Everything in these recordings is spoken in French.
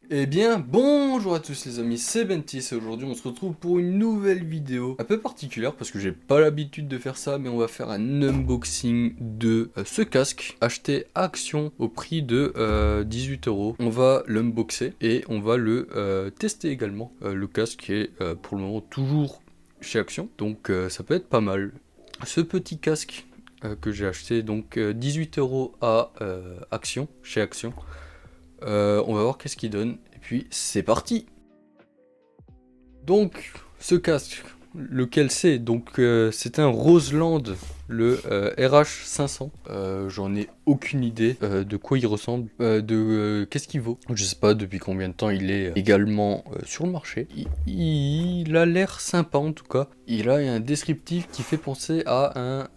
Eh bien, bonjour à tous les amis, c'est Bentis et aujourd'hui on se retrouve pour une nouvelle vidéo un peu particulière parce que j'ai pas l'habitude de faire ça, mais on va faire un unboxing de ce casque acheté à Action au prix de 18 euros. On va l'unboxer et on va le tester également. Le casque est pour le moment toujours chez Action, donc ça peut être pas mal. Ce petit casque que j'ai acheté, donc 18 euros à Action, chez Action. On va voir qu'est-ce qu'il donne. Et puis c'est parti. Donc ce casque, lequel c'est? Donc c'est un Roseland, le RH500. J'en ai aucune idée de quoi il ressemble, qu'est-ce qu'il vaut. Je sais pas depuis combien de temps il est également sur le marché. Il a l'air sympa en tout cas. Il a un descriptif qui fait penser à un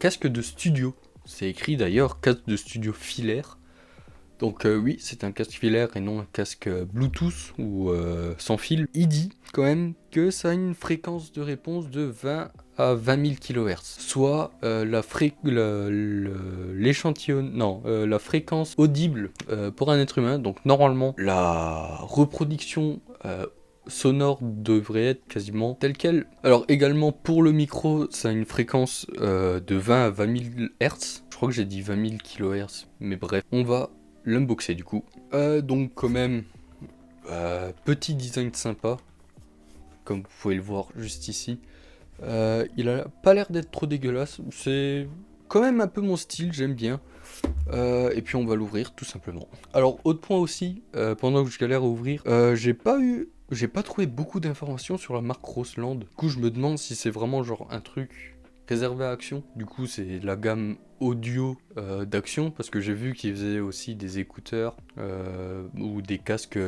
casque de studio. C'est écrit d'ailleurs casque de studio filaire. Donc oui, c'est un casque filaire et non un casque Bluetooth ou sans fil. Il dit quand même que ça a une fréquence de réponse de 20 à 20 000 kHz, soit la fréquence audible pour un être humain. Donc normalement, la reproduction sonore devrait être quasiment telle quelle. Alors également pour le micro, ça a une fréquence de 20 à 20 000 Hz. Je crois que j'ai dit 20 000 kHz, mais bref, on va l'unboxer du coup. Donc quand même, petit design sympa, comme vous pouvez le voir juste ici. Il a pas l'air d'être trop dégueulasse, c'est quand même un peu mon style, j'aime bien. Et puis on va l'ouvrir tout simplement. Alors autre point aussi, pendant que je galère à ouvrir, j'ai pas trouvé beaucoup d'informations sur la marque Roseland. Du coup je me demande si c'est vraiment genre un truc réservé à Action. Du coup c'est la gamme audio d'Action, parce que j'ai vu qu'ils faisaient aussi des écouteurs ou des casques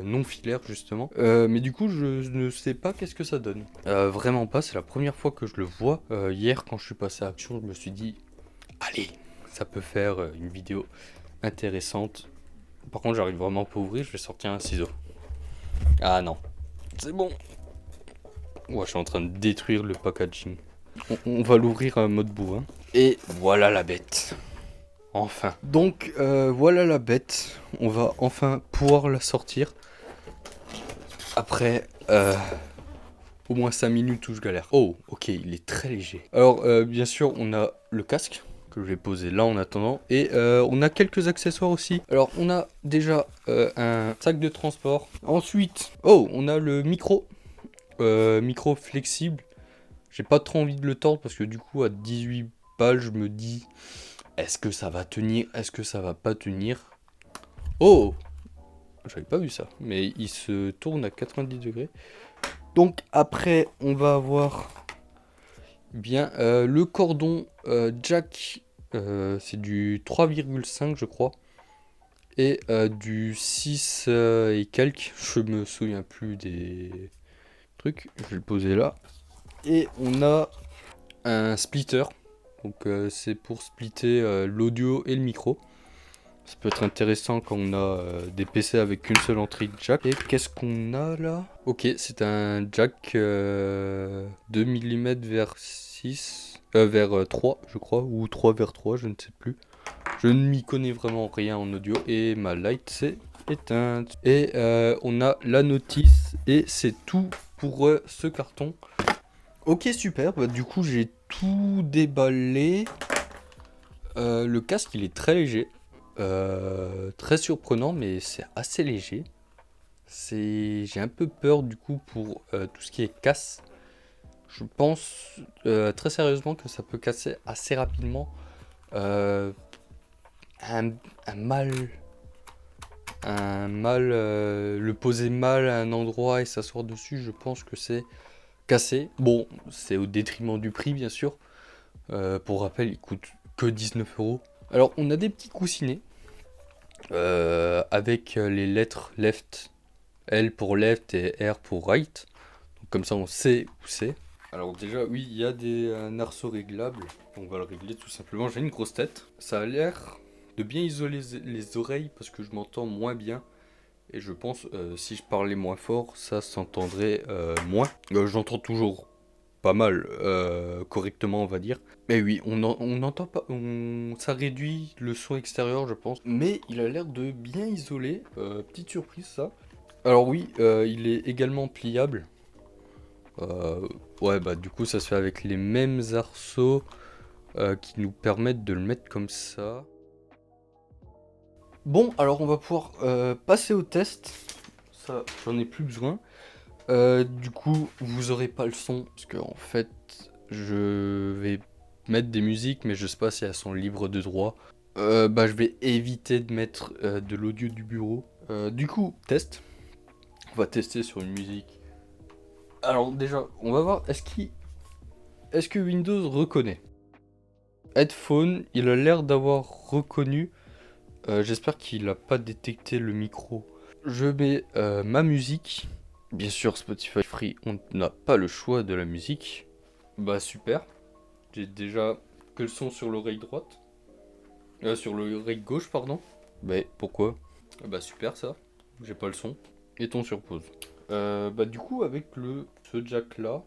non filaires justement. Mais du coup je ne sais pas qu'est-ce que ça donne. Vraiment pas, c'est la première fois que je le vois. Hier quand je suis passé à Action, je me suis dit, allez, ça peut faire une vidéo intéressante. Par contre, j'arrive vraiment pas à ouvrir, je vais sortir un ciseau. Ah non, c'est bon. Ouais, je suis en train de détruire le packaging. On va l'ouvrir en mode bourrin. Et voilà la bête. Enfin. Donc, voilà la bête. On va enfin pouvoir la sortir. Après, au moins 5 minutes où je galère. Oh, ok, il est très léger. Alors, bien sûr, on a le casque que je vais poser là en attendant. Et on a quelques accessoires aussi. Alors, on a déjà un sac de transport. Ensuite, oh, on a le micro. Micro flexible. J'ai pas trop envie de le tordre parce que du coup, à 18 balles, je me dis, est-ce que ça va tenir? Est-ce que ça va pas tenir? Oh! J'avais pas vu ça. Mais il se tourne à 90 degrés. Donc après, on va avoir bien le cordon jack. C'est du 3,5 je crois. Et du 6 et quelques. Je me souviens plus des trucs. Je vais le poser là. Et on a un splitter. Donc c'est pour splitter l'audio et le micro. Ça peut être intéressant quand on a des PC avec une seule entrée jack. Et qu'est-ce qu'on a là? Ok, c'est un jack 2 mm vers 6, vers 3 je crois, ou 3 vers 3, je ne sais plus. Je ne m'y connais vraiment rien en audio et ma light s'est éteinte. Et on a la notice et c'est tout pour ce carton. Ok, super, bah, du coup j'ai tout déballé. Le casque il est très léger. Très surprenant, mais c'est assez léger. J'ai un peu peur du coup pour tout ce qui est casse. Je pense très sérieusement que ça peut casser assez rapidement. Euh, un mal, le poser mal à un endroit et s'asseoir dessus, je pense que c'est cassé. Bon, c'est au détriment du prix bien sûr. Pour rappel, il coûte que 19 euros. Alors, on a des petits coussinets. Avec les lettres left, L pour left et R pour right. Donc comme ça on sait où c'est. Alors déjà oui, il y a un arceau réglable. On va le régler tout simplement. J'ai une grosse tête. Ça a l'air de bien isoler les oreilles parce que je m'entends moins bien. Et je pense si je parlais moins fort, ça s'entendrait moins. J'entends toujours pas mal, correctement on va dire. Mais oui, on n'entend pas, ça réduit le son extérieur je pense. Mais il a l'air de bien isoler, petite surprise ça. Alors oui, il est également pliable. Euh, ouais bah du coup ça se fait avec les mêmes arceaux qui nous permettent de le mettre comme ça. Bon alors on va pouvoir passer au test. Ça j'en ai plus besoin. Du coup, vous aurez pas le son, parce que en fait, je vais mettre des musiques, mais je sais pas si elles sont libres de droit. Bah, je vais éviter de mettre de l'audio du bureau. Du coup, test. On va tester sur une musique. Alors déjà, on va voir, est-ce que Windows reconnaît? Headphone, il a l'air d'avoir reconnu. J'espère qu'il a pas détecté le micro. Je mets ma musique. Bien sûr, Spotify Free, on n'a pas le choix de la musique. Bah super. J'ai déjà que le son sur l'oreille droite. Sur l'oreille gauche, pardon. Bah pourquoi? Bah super ça. J'ai pas le son. Mettons sur pause. Bah du coup avec ce jack là,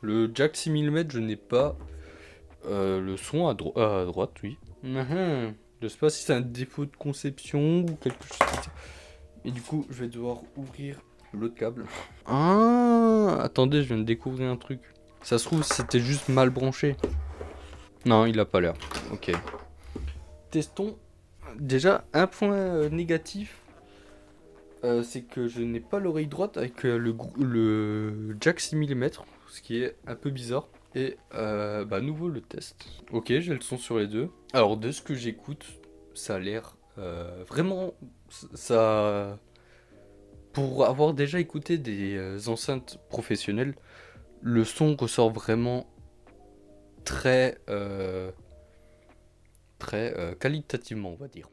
le jack 6 mm, je n'ai pas le son à droite, oui. Je sais pas si c'est un défaut de conception ou quelque chose comme ça. Et du coup, je vais devoir ouvrir l'autre câble. Ah, attendez, je viens de découvrir un truc. Ça se trouve, c'était juste mal branché. Non, il a pas l'air. Ok. Testons. Déjà, un point négatif, c'est que je n'ai pas l'oreille droite avec le jack 6 mm, ce qui est un peu bizarre. Et bah, nouveau le test. Ok, j'ai le son sur les deux. Alors, de ce que j'écoute, ça a l'air vraiment. Ça. Pour avoir déjà écouté des enceintes professionnelles, le son ressort vraiment très, très qualitativement, on va dire.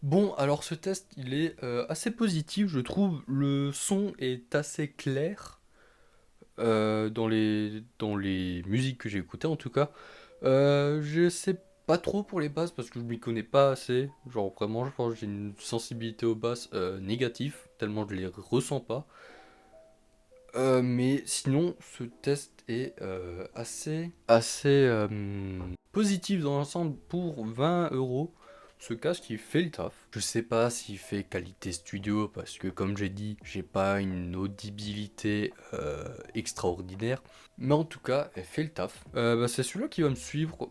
Bon, alors ce test, il est assez positif, je trouve. Le son est assez clair dans les musiques que j'ai écoutées, en tout cas. Je sais pas trop pour les basses parce que je m'y connais pas assez. Genre vraiment, je pense que j'ai une sensibilité aux basses négative, tellement je les ressens pas. Mais sinon, ce test est assez positif dans l'ensemble pour 20 €. Ce casque, il fait le taf. Je sais pas s'il fait qualité studio parce que, comme j'ai dit, j'ai pas une audibilité extraordinaire. Mais en tout cas, elle fait le taf. Bah, c'est celui-là qui va me suivre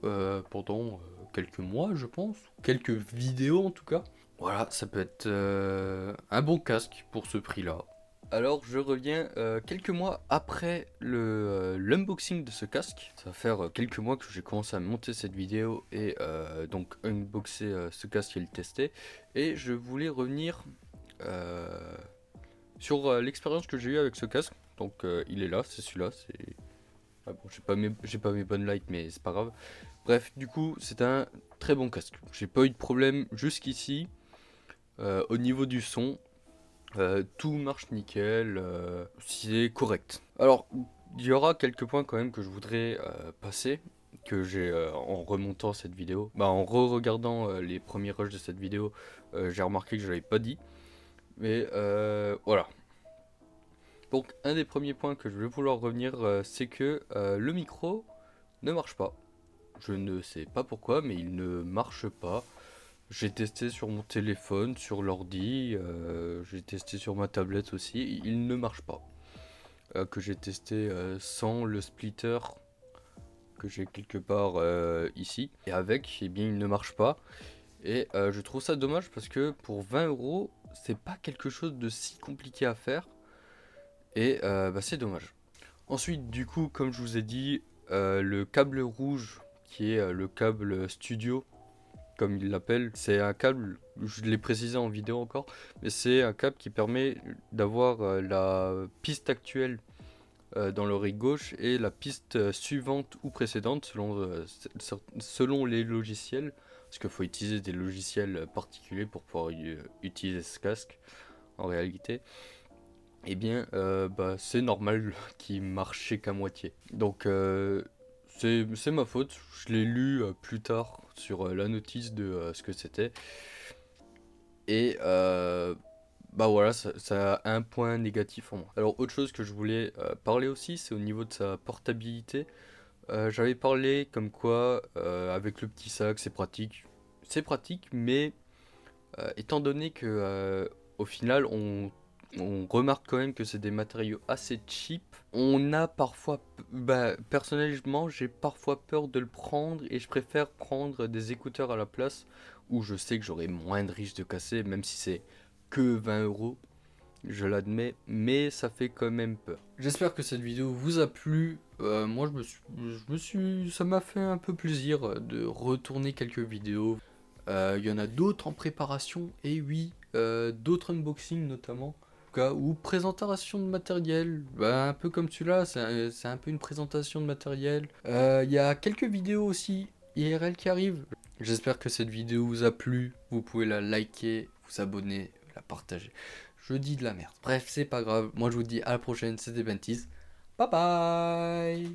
pendant quelques mois, je pense. Quelques vidéos en tout cas. Voilà, ça peut être un bon casque pour ce prix-là. Alors je reviens quelques mois après l'unboxing de ce casque. Ça va faire quelques mois que j'ai commencé à monter cette vidéo et donc unboxer ce casque et le tester. Et je voulais revenir euh, sur l'expérience que j'ai eue avec ce casque. Donc il est là, c'est celui-là. Ah bon, j'ai pas mes bonnes lights mais c'est pas grave. Bref, du coup c'est un très bon casque. J'ai pas eu de problème jusqu'ici au niveau du son. Tout marche nickel, c'est correct. Alors, il y aura quelques points quand même que je voudrais passer, que j'ai en remontant cette vidéo. Bah, en re-regardant les premiers rushs de cette vidéo, j'ai remarqué que je l'avais pas dit. Mais voilà. Donc, un des premiers points que je vais vouloir revenir, c'est que le micro ne marche pas. Je ne sais pas pourquoi, mais il ne marche pas. J'ai testé sur mon téléphone, sur l'ordi, j'ai testé sur ma tablette aussi, il ne marche pas. Que j'ai testé sans le splitter que j'ai quelque part ici. Et avec, eh bien il ne marche pas. Et je trouve ça dommage parce que pour 20 €, c'est pas quelque chose de si compliqué à faire. Et bah, c'est dommage. Ensuite, du coup, comme je vous ai dit, le câble rouge qui est le câble studio comme il l'appelle, c'est un câble, je l'ai précisé en vidéo encore, mais c'est un câble qui permet d'avoir la piste actuelle dans l'oreille gauche et la piste suivante ou précédente selon les logiciels, parce qu'il faut utiliser des logiciels particuliers pour pouvoir utiliser ce casque en réalité. Eh bien, bah, c'est normal qu'il marchait qu'à moitié. Donc, c'est ma faute. Je l'ai lu plus tard sur la notice de ce que c'était. Et bah voilà, ça a un point négatif en moins. Alors autre chose que je voulais parler aussi, c'est au niveau de sa portabilité. J'avais parlé comme quoi avec le petit sac c'est pratique. C'est pratique, mais étant donné que au final on remarque quand même que c'est des matériaux assez cheap, on a parfois, bah, personnellement j'ai parfois peur de le prendre et je préfère prendre des écouteurs à la place où je sais que j'aurai moins de risques de casser, même si c'est que 20 euros. Je l'admets, mais ça fait quand même peur. J'espère que cette vidéo vous a plu. Moi, ça m'a fait un peu plaisir de retourner quelques vidéos. Il y en a d'autres en préparation, et oui, d'autres unboxings notamment. En tout cas, ou présentation de matériel, bah, un peu comme celui-là, c'est un peu une présentation de matériel. Il y a quelques vidéos aussi IRL qui arrivent. J'espère que cette vidéo vous a plu. Vous pouvez la liker, vous abonner, la partager. Je dis de la merde. Bref, c'est pas grave. Moi, je vous dis à la prochaine. C'était Bentis. Bye bye.